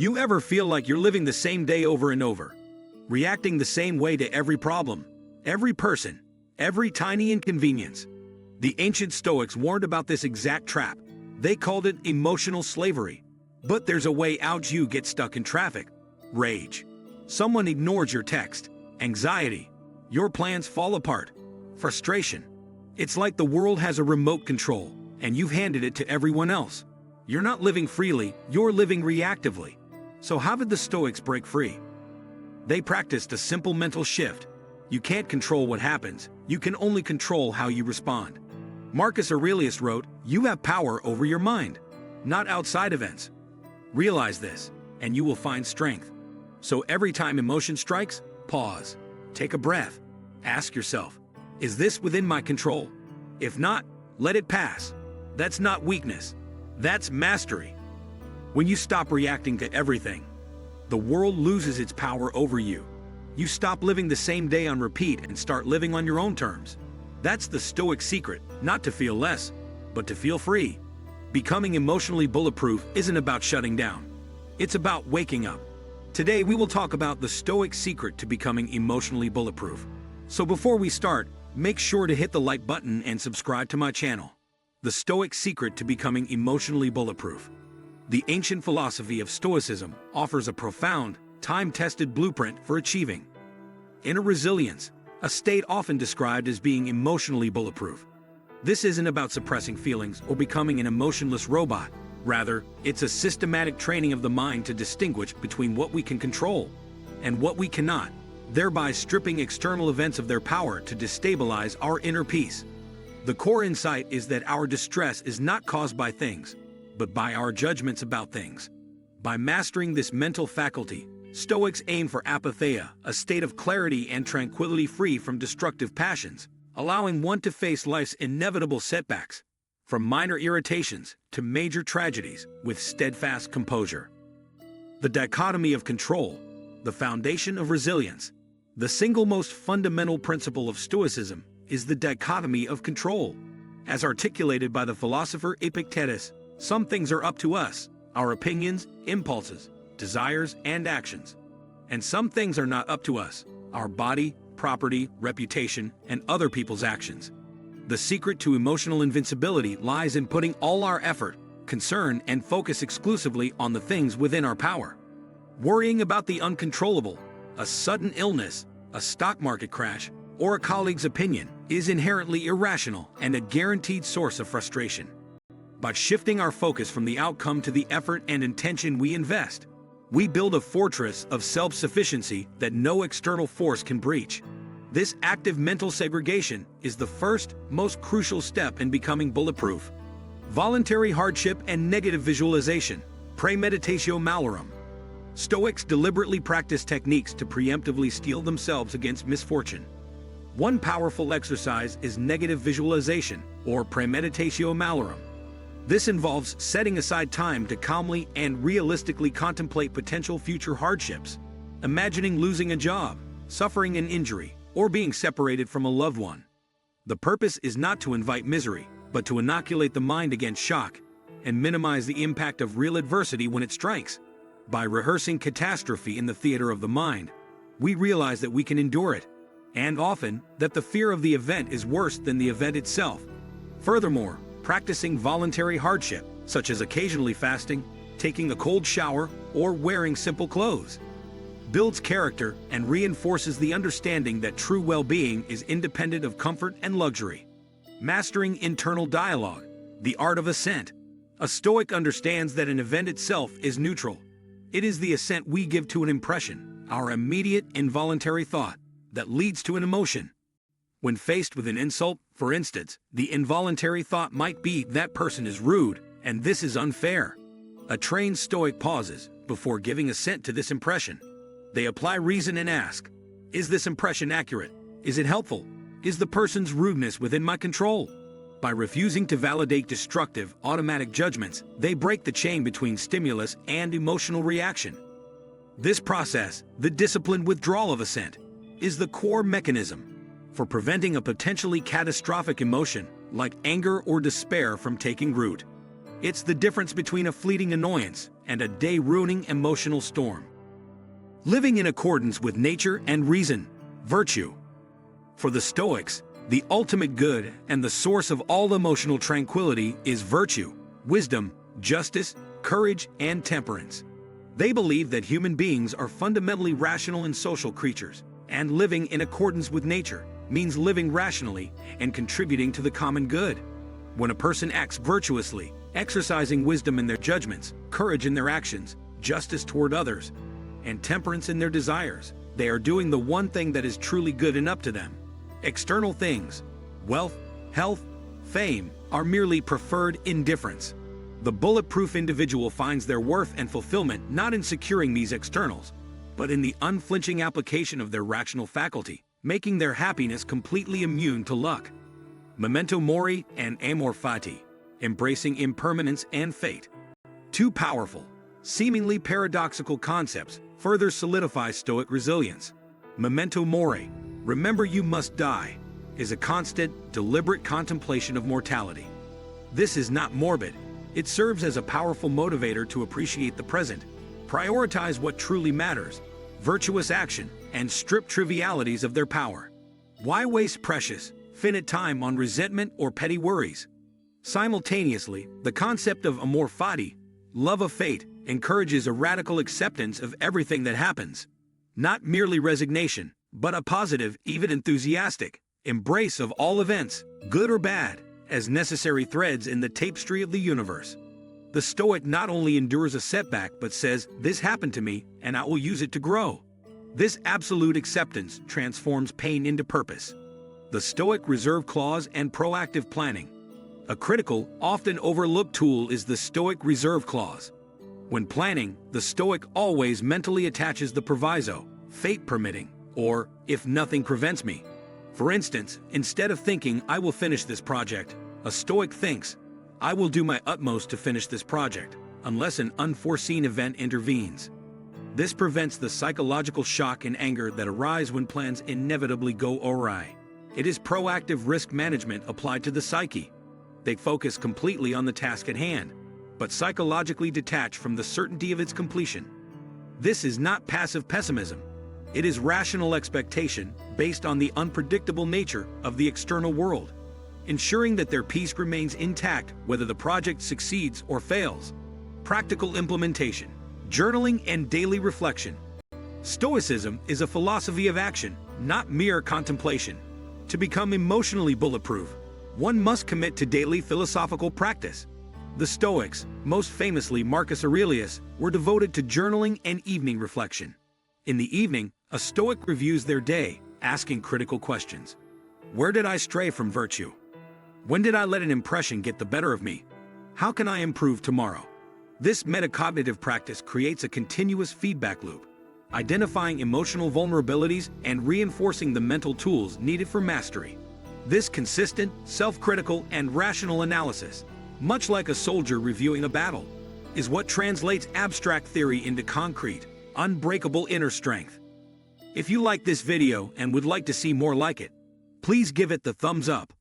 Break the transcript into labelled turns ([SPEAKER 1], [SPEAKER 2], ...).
[SPEAKER 1] You ever feel like you're living the same day over and over, reacting the same way to every problem, every person, every tiny inconvenience? The ancient Stoics warned about this exact trap. They called it emotional slavery. But there's a way out. You get stuck in traffic, rage. Someone ignores your text, anxiety. Your plans fall apart, frustration. It's like the world has a remote control, and you've handed it to everyone else. You're not living freely, you're living reactively. So how did the Stoics break free? They practiced a simple mental shift. You can't control what happens, you can only control how you respond. Marcus Aurelius wrote, "You have power over your mind, not outside events." Realize this, and you will find strength. So every time emotion strikes, pause, take a breath, ask yourself, is this within my control? If not, let it pass. That's not weakness, that's mastery. When you stop reacting to everything, the world loses its power over you. You stop living the same day on repeat and start living on your own terms. That's the Stoic secret, not to feel less, but to feel free. Becoming emotionally bulletproof isn't about shutting down. It's about waking up. Today we will talk about the Stoic secret to becoming emotionally bulletproof. So before we start, make sure to hit the like button and subscribe to my channel. The Stoic secret to becoming emotionally bulletproof. The ancient philosophy of Stoicism offers a profound, time-tested blueprint for achieving inner resilience, a state often described as being emotionally bulletproof. This isn't about suppressing feelings or becoming an emotionless robot. Rather, it's a systematic training of the mind to distinguish between what we can control and what we cannot, thereby stripping external events of their power to destabilize our inner peace. The core insight is that our distress is not caused by things, but by our judgments about things. By mastering this mental faculty, Stoics aim for apatheia, a state of clarity and tranquility free from destructive passions, allowing one to face life's inevitable setbacks, from minor irritations to major tragedies, with steadfast composure. The dichotomy of control, the foundation of resilience. The single most fundamental principle of Stoicism is the dichotomy of control. As articulated by the philosopher Epictetus, some things are up to us, our opinions, impulses, desires, and actions. And some things are not up to us, our body, property, reputation, and other people's actions. The secret to emotional invincibility lies in putting all our effort, concern, and focus exclusively on the things within our power. Worrying about the uncontrollable, a sudden illness, a stock market crash, or a colleague's opinion, is inherently irrational and a guaranteed source of frustration. By shifting our focus from the outcome to the effort and intention we invest, we build a fortress of self-sufficiency that no external force can breach. This active mental segregation is the first, most crucial step in becoming bulletproof. Voluntary hardship and negative visualization, premeditatio malorum. Stoics deliberately practice techniques to preemptively steel themselves against misfortune. One powerful exercise is negative visualization, or premeditatio malorum. This involves setting aside time to calmly and realistically contemplate potential future hardships. Imagining losing a job, suffering an injury, or being separated from a loved one. The purpose is not to invite misery, but to inoculate the mind against shock and minimize the impact of real adversity when it strikes. By rehearsing catastrophe in the theater of the mind, we realize that we can endure it, and often that the fear of the event is worse than the event itself. Furthermore, practicing voluntary hardship, such as occasionally fasting, taking a cold shower, or wearing simple clothes, builds character and reinforces the understanding that true well-being is independent of comfort and luxury. Mastering internal dialogue, the art of assent. A Stoic understands that an event itself is neutral. It is the assent we give to an impression, our immediate involuntary thought, that leads to an emotion. When faced with an insult, for instance, the involuntary thought might be, "That person is rude, and this is unfair." A trained Stoic pauses before giving assent to this impression. They apply reason and ask, "Is this impression accurate? Is it helpful? Is the person's rudeness within my control?" By refusing to validate destructive, automatic judgments, they break the chain between stimulus and emotional reaction. This process, the disciplined withdrawal of assent, is the core mechanism for preventing a potentially catastrophic emotion, like anger or despair, from taking root. It's the difference between a fleeting annoyance and a day-ruining emotional storm. Living in accordance with nature and reason, virtue. For the Stoics, the ultimate good and the source of all emotional tranquility is virtue, wisdom, justice, courage, and temperance. They believe that human beings are fundamentally rational and social creatures, and living in accordance with nature means living rationally and contributing to the common good. When a person acts virtuously, exercising wisdom in their judgments, courage in their actions, justice toward others, and temperance in their desires, they are doing the one thing that is truly good and up to them. External things, wealth, health, fame, are merely preferred indifference. The bulletproof individual finds their worth and fulfillment not in securing these externals, but in the unflinching application of their rational faculty, making their happiness completely immune to luck. Memento mori and amor fati, embracing impermanence and fate. Two powerful, seemingly paradoxical concepts further solidify Stoic resilience. Memento mori, remember you must die, is a constant, deliberate contemplation of mortality. This is not morbid. It serves as a powerful motivator to appreciate the present, prioritize what truly matters, virtuous action, and strip trivialities of their power. Why waste precious, finite time on resentment or petty worries? Simultaneously, the concept of amor fati, love of fate, encourages a radical acceptance of everything that happens. Not merely resignation, but a positive, even enthusiastic, embrace of all events, good or bad, as necessary threads in the tapestry of the universe. The Stoic not only endures a setback but says, "This happened to me, and I will use it to grow." This absolute acceptance transforms pain into purpose. The Stoic reserve clause and proactive planning. A critical, often overlooked tool is the Stoic reserve clause. When planning, the Stoic always mentally attaches the proviso, fate permitting, or if nothing prevents me. For instance, instead of thinking, "I will finish this project," a Stoic thinks, "I will do my utmost to finish this project, unless an unforeseen event intervenes." This prevents the psychological shock and anger that arise when plans inevitably go awry. It is proactive risk management applied to the psyche. They focus completely on the task at hand, but psychologically detach from the certainty of its completion. This is not passive pessimism. It is rational expectation based on the unpredictable nature of the external world, ensuring that their peace remains intact whether the project succeeds or fails. Practical implementation, journaling and daily reflection. Stoicism is a philosophy of action, not mere contemplation. To become emotionally bulletproof, one must commit to daily philosophical practice. The Stoics, most famously Marcus Aurelius, were devoted to journaling and evening reflection. In the evening, a Stoic reviews their day, asking critical questions. Where did I stray from virtue? When did I let an impression get the better of me? How can I improve tomorrow? This metacognitive practice creates a continuous feedback loop, identifying emotional vulnerabilities and reinforcing the mental tools needed for mastery. This consistent, self-critical, and rational analysis, much like a soldier reviewing a battle, is what translates abstract theory into concrete, unbreakable inner strength. If you like this video and would like to see more like it, please give it the thumbs up.